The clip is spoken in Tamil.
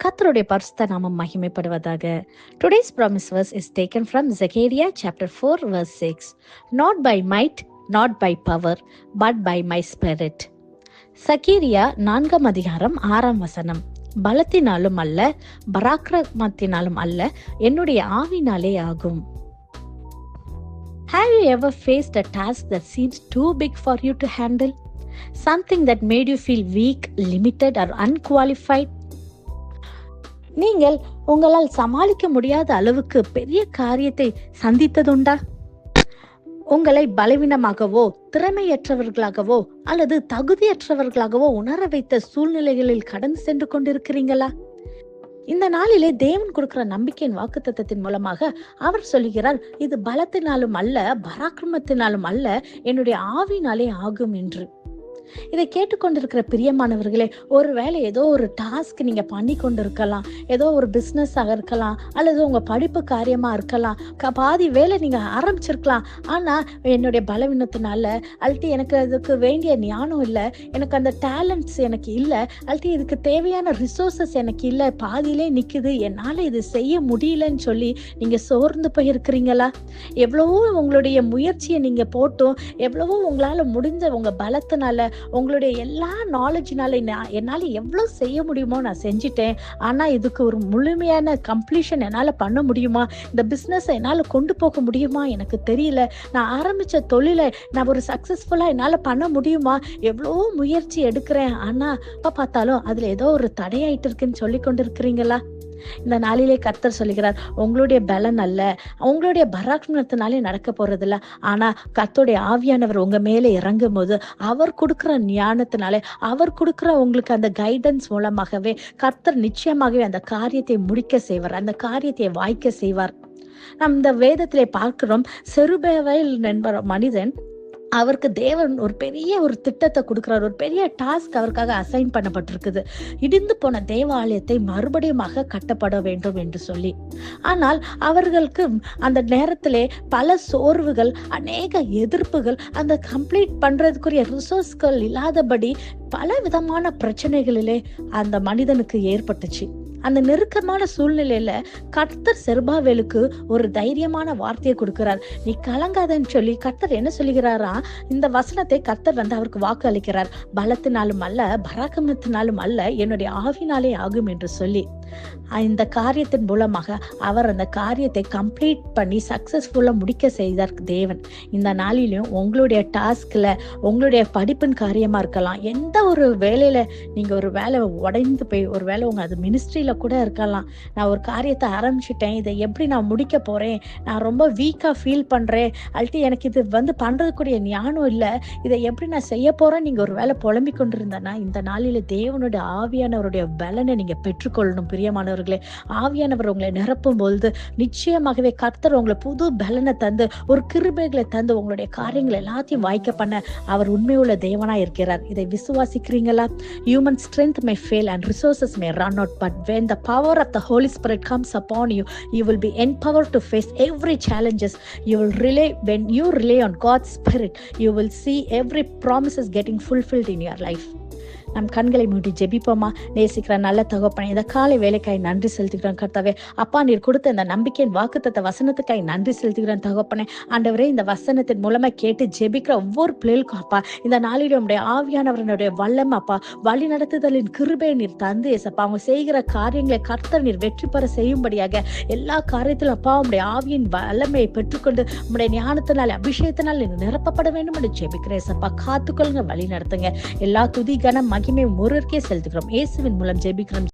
கர்த்தருடைய பரிசுத்த நாமம் மகிமைப்படுவதாக. Today's promise verse is taken from Zechariah chapter 4 verse 6. Not by might, not by power, but by my spirit. சகேரியா 4 அதிகாரம் 6 வசனம். பலத்தினாலும் அல்ல, பராக்கிரமத்தினாலும் அல்ல, என்னுடைய ஆவினாலே ஆகும். Have you ever faced a task that seems too big for you to handle? Something that made you feel weak, limited or unqualified? நீங்கள் உங்களால் சமாளிக்க முடியாத அளவுக்கு பெரிய காரியத்தை சந்தித்ததுண்டா? உங்களை பலவீனமாகவோ, திறமையற்றவர்களாகவோ அல்லது தகுதியற்றவர்களாகவோ உணர வைத்த சூழ்நிலைகளில் கடந்து சென்று கொண்டிருக்கிறீங்களா? இந்த நாளிலே தேவன் கொடுக்கிற நம்பிக்கையின் வாக்குத்தத்தத்தின் மூலமாக அவர் சொல்லுகிறார், இது பலத்தினாலும் அல்ல, பராக்கிரமத்தினாலும் அல்ல, என்னுடைய ஆவினாலே ஆகும் என்று. இதை கேட்டுக்கொண்டிருக்கிற பிரியமானவர்களே, ஒருவேளை ஏதோ ஒரு டாஸ்க் நீங்க பண்ணி கொண்டு இருக்கலாம், ஏதோ ஒரு பிசினஸ் இருக்கலாம், அல்லது உங்க படிப்பு காரியமா இருக்கலாம், பாதி வேலை நீங்க ஆரம்பிச்சிருக்கலாம். ஆனா என்னுடைய பலவீனத்தினால அல்டி எனக்கு அதுக்கு வேண்டிய ஞானம் இல்லை, எனக்கு அந்த டேலண்ட்ஸ் எனக்கு இல்லை, அல்டி இதுக்கு தேவையான ரிசோர்சஸ் எனக்கு இல்லை, பாதியிலே நிக்குது, என்னால இது செய்ய முடியலன்னு சொல்லி நீங்க சோர்ந்து போயிருக்கிறீங்களா? எவ்வளவோ உங்களுடைய முயற்சியை நீங்க போட்டும், எவ்வளவோ உங்களால முடிஞ்ச உங்க பலத்தினால, உங்களுடைய எல்லா நாலேஜ்னால என்னால எவ்வளவு செய்ய முடியுமோ நான் செஞ்சுட்டேன், ஆனா இதுக்கு ஒரு முழுமையான கம்ப்ளீஷன் என்னால பண்ண முடியுமா? இந்த பிசினஸ் என்னால கொண்டு போக முடியுமா? எனக்கு தெரியல. நான் ஆரம்பிச்ச தொழிலை நான் ஒரு சக்சஸ்ஃபுல்லா என்னால பண்ண முடியுமா? எவ்வளவோ முயற்சி எடுக்கிறேன், ஆனா அப்ப பார்த்தாலும் அதுல ஏதோ ஒரு தடையாயிட்டு இருக்குன்னு சொல்லி கொண்டிருக்கிறீங்களா? இந்த நாளிலே கர்த்தர் சொல்லுகிறார், உங்களுடைய பலன் அல்ல, உங்களுடைய பராக்கிரமத்தினாலே நடக்க போறது இல்ல, ஆனா கர்த்தருடைய ஆவியானவர் உங்க மேலே இறங்கும் போது அவர் கொடுக்கிற ஞானத்தினாலே, அவர் கொடுக்கிற உங்களுக்கு அந்த கைடன்ஸ் மூலமாகவே கர்த்தர் நிச்சயமாகவே அந்த காரியத்தை முடிக்க செய்வார், அந்த காரியத்தை வாய்க்க செய்வார். நம் இந்த வேதத்திலே பார்க்கிறோம், செருபேவேல் என்பவர் மனிதன், அவருக்கு தேவன் ஒரு பெரிய ஒரு திட்டத்தை கொடுக்கிறார், ஒரு பெரிய டாஸ்க் அவருக்காக அசைன் பண்ணப்பட்டிருக்குது. இடிந்து போன தேவாலயத்தை மறுபடியும் கட்டப்பட வேண்டும் என்று சொல்லி. ஆனால் அவர்களுக்கு அந்த நேரத்திலே பல சோர்வுகள், அநேக எதிர்ப்புகள், அந்த கம்ப்ளீட் பண்றதுக்குரிய ரிசோர்ஸ்கள் இல்லாதபடி பல விதமான பிரச்சனைகளிலே அந்த மனிதனுக்கு ஏற்பட்டுச்சு. அந்த நெருக்கமான சூழ்நிலையில கர்த்தர் செருபாவேலுக்கு ஒரு தைரியமான வார்த்தையை கொடுக்கிறார். நீ கலங்காதன்னு சொல்லி கர்த்தர் என்ன சொல்லுகிறாரா? இந்த வசனத்தை கர்த்தர் அவருக்கு வாக்கு அளிக்கிறார். பலத்தினாலும் அல்ல, பராக்கிரமத்தினாலும் அல்ல, என்னுடைய ஆவினாலே ஆகும் என்று சொல்லி. இந்த காரியத்தின் மூலமாக அவர் அந்த காரியத்தை கம்ப்ளீட் பண்ணி சக்சஸ்ஃபுல்லா முடிக்க செய்தார் தேவன். இந்த நாளிலும் உங்களுடைய டாஸ்க்ல, உங்களுடைய படிப்பின் காரியமா இருக்கலாம், எந்த ஒரு வேலையில நீங்க ஒரு வேலை உடைந்து போய், ஒரு வேலை உங்க அது மினிஸ்ட்ரியில கூட இருக்கலாம், நான் ஒரு காரியத்தை ஆரம்பிச்சுட்டேன், இதை எப்படி நான் முடிக்க போறேன், நான் ரொம்ப வீக்கா ஃபீல் பண்றேன், அல்டி எனக்கு இது பண்றதுக்குரிய ஞானம் இல்லை, இதை எப்படி நான் செய்ய போறேன், நீங்க ஒரு வேலை புலம்பிக் கொண்டிருந்தனா, இந்த நாளில தேவனுடைய ஆவியானவருடைய பலனை நீங்க பெற்றுக்கொள்ளணும். பிரியமானவர்களே, ஆவியானவர் உங்களை நிரப்பும் பொழுது நிச்சயமாகவே கர்த்தர் உங்களை புது பலனை தந்து, ஒரு கிருபைகளை தந்து, உங்களுடைய காரியங்கள் எல்லாத்தையும் வாய்க்க பண்ண அவர் உண்மையுள்ள தேவனா இருக்கிறார். இதை விசுவாசிக்கிறீங்களா? Human strength may fail and resources may run out, but when the power of the Holy Spirit comes upon you, you will be empowered to face every challenges. When you rely on God's Spirit, you will see every promises getting fulfilled in your life. நம் கண்களை மூடி ஜெபிப்போமா? நேசிக்கிற நல்ல தகப்பனே, இந்த காலை வேலைக்காய் நன்றி செலுத்துகிறேன் கர்த்தாவே. அப்பா, நீர் கொடுத்த இந்த நம்பிக்கையின் வாக்குத்தத்த வசனத்துக்காய் நன்றி செலுத்துகிறேன் தகப்பனே. ஆண்டவரே, இந்த வசனத்தின் மூலமா கேட்டு ஜெபிக்கிற ஒவ்வொரு பிள்ளைகளுக்கும் அப்பா, இந்த நாளில் உடைய ஆவியானவரனுடைய வல்லம் அப்பா, வழி நடத்துதலின் கிருபையை நீர் தந்து ஏசப்பா, அவங்க செய்கிற காரியங்களை கர்த்தர் நீர் வெற்றி பெற செய்யும்படியாக எல்லா காரியத்திலும் அப்பா உடைய ஆவியின் வல்லமையை பெற்றுக்கொண்டு உடைய ஞானத்தினால் அபிஷேகத்தினால் நீர் நிரப்பப்பட வேண்டும் என்று ஜெபிக்கிறேன் ஏசப்பா. காத்துக்கொள்ளுங்க, வழி நடத்துங்க. எல்லா துதி கன மகிமை ஒருவருக்கே செலுத்துகிறோம். இயேசுவின் மூலம் ஜெபிக்கிறோம்.